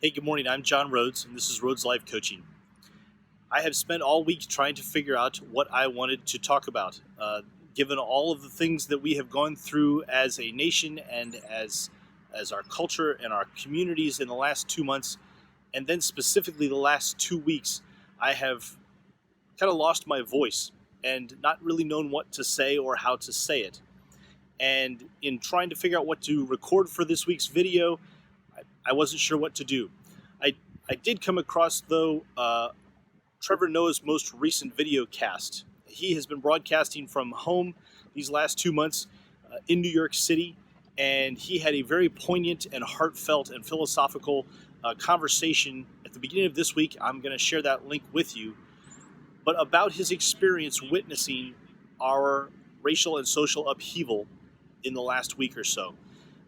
Hey, good morning. I'm John Rhoads, and this is Rhoads Life Coaching. I have spent all week trying to figure out what I wanted to talk about, given all of the things that we have gone through as a nation and as our culture and our communities in the last 2 months, and then specifically the last 2 weeks. I have kind of lost my voice and not really known what to say or how to say it. And in trying to figure out what to record for this week's video, I wasn't sure what to do. I, I did come across, though, Trevor Noah's most recent video cast. He has been broadcasting from home these last 2 months in New York City, and he had a very poignant and heartfelt and philosophical conversation at the beginning of this week. I'm going to share that link with you, but about his experience witnessing our racial and social upheaval in the last week or so.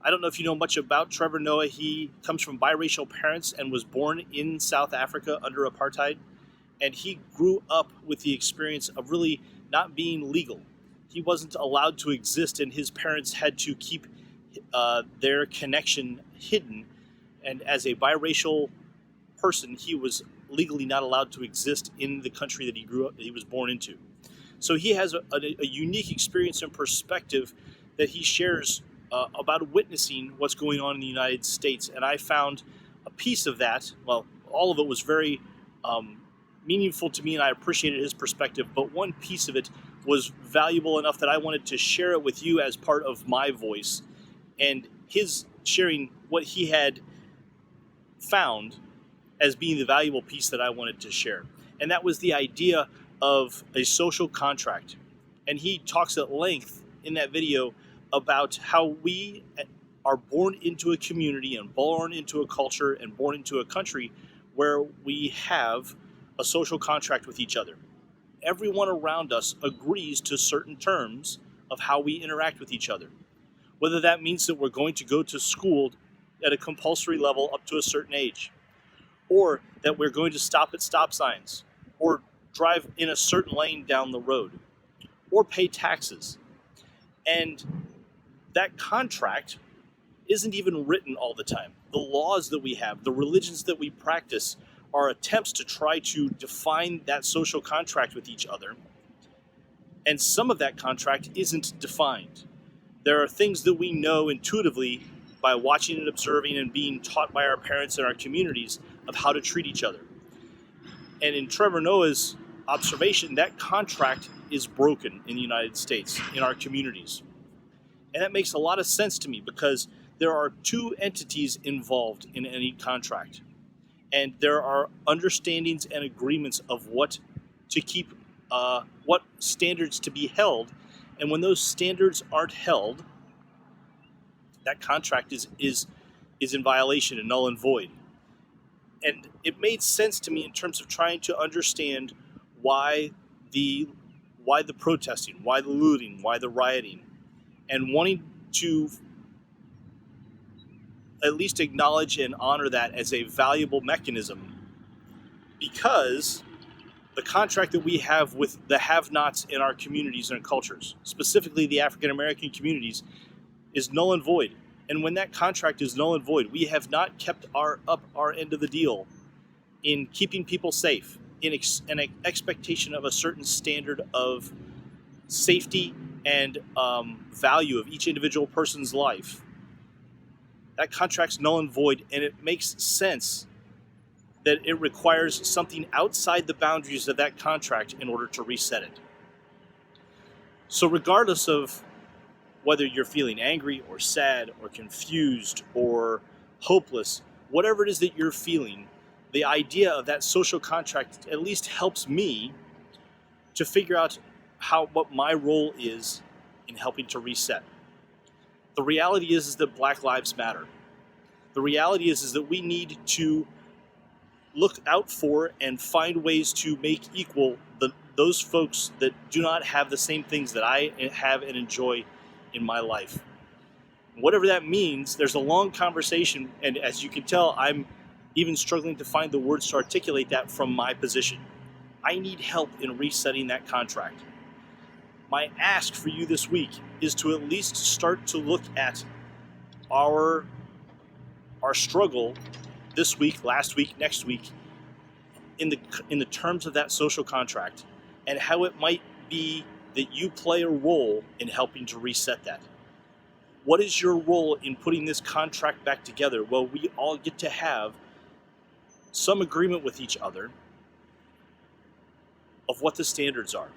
I don't know if you know much about Trevor Noah. He comes from biracial parents and was born in South Africa under apartheid. And he grew up with the experience of really not being legal. He wasn't allowed to exist, and his parents had to keep their connection hidden. And as a biracial person, he was legally not allowed to exist in the country that he was born into. So he has a unique experience and perspective that he shares about witnessing what's going on in the United States. And I found a piece of that, well, all of it was very meaningful to me, and I appreciated his perspective, but one piece of it was valuable enough that I wanted to share it with you as part of my voice, and his sharing what he had found as being the valuable piece that I wanted to share. And that was the idea of a social contract. And he talks at length in that video about how we are born into a community and born into a culture and born into a country where we have a social contract with each other. Everyone around us agrees to certain terms of how we interact with each other. Whether that means that we're going to go to school at a compulsory level up to a certain age, or that we're going to stop at stop signs, or drive in a certain lane down the road, or pay taxes. And that contract isn't even written all the time. The laws that we have, the religions that we practice, are attempts to try to define that social contract with each other. And some of that contract isn't defined. There are things that we know intuitively by watching and observing and being taught by our parents and our communities of how to treat each other. And in Trevor Noah's observation, that contract is broken in the United States, in our communities. And that makes a lot of sense to me because there are two entities involved in any contract. And there are understandings and agreements of what to keep, what standards to be held. And when those standards aren't held, that contract is in violation and null and void. And it made sense to me in terms of trying to understand why the protesting, why the looting, why the rioting, and wanting to at least acknowledge and honor that as a valuable mechanism, because the contract that we have with the have-nots in our communities and cultures, specifically the African American communities, is null and void. And when that contract is null and void, we have not kept our end of the deal in keeping people safe, in an expectation of a certain standard of safety and value of each individual person's life. That contract's null and void, and it makes sense that it requires something outside the boundaries of that contract in order to reset it. So regardless of whether you're feeling angry or sad or confused or hopeless, whatever it is that you're feeling, the idea of that social contract at least helps me to figure out what my role is in helping to reset. The reality is that Black Lives Matter. The reality is that we need to look out for and find ways to make equal those folks that do not have the same things that I have and enjoy in my life. Whatever that means, there's a long conversation, and as you can tell, I'm even struggling to find the words to articulate that from my position. I need help in resetting that contract. My ask for you this week is to at least start to look at our struggle this week, last week, next week, in the terms of that social contract, and how it might be that you play a role in helping to reset that. What is your role in putting this contract back together? Well, we all get to have some agreement with each other of what the standards are.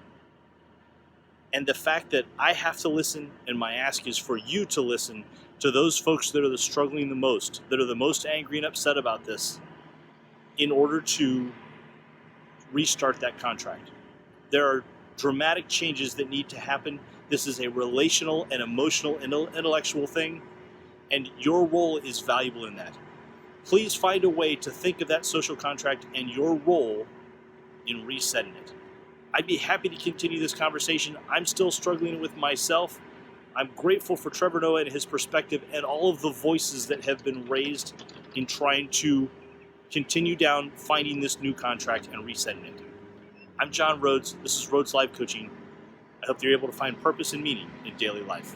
And the fact that I have to listen, and my ask is for you to listen to those folks that are struggling the most, that are the most angry and upset about this, in order to restart that contract. There are dramatic changes that need to happen. This is a relational and emotional and intellectual thing, and your role is valuable in that. Please find a way to think of that social contract and your role in resetting it. I'd be happy to continue this conversation. I'm still struggling with myself. I'm grateful for Trevor Noah and his perspective and all of the voices that have been raised in trying to continue down finding this new contract and resetting it. I'm John Rhoads. This is Rhoads Life Coaching. I hope you're able to find purpose and meaning in daily life.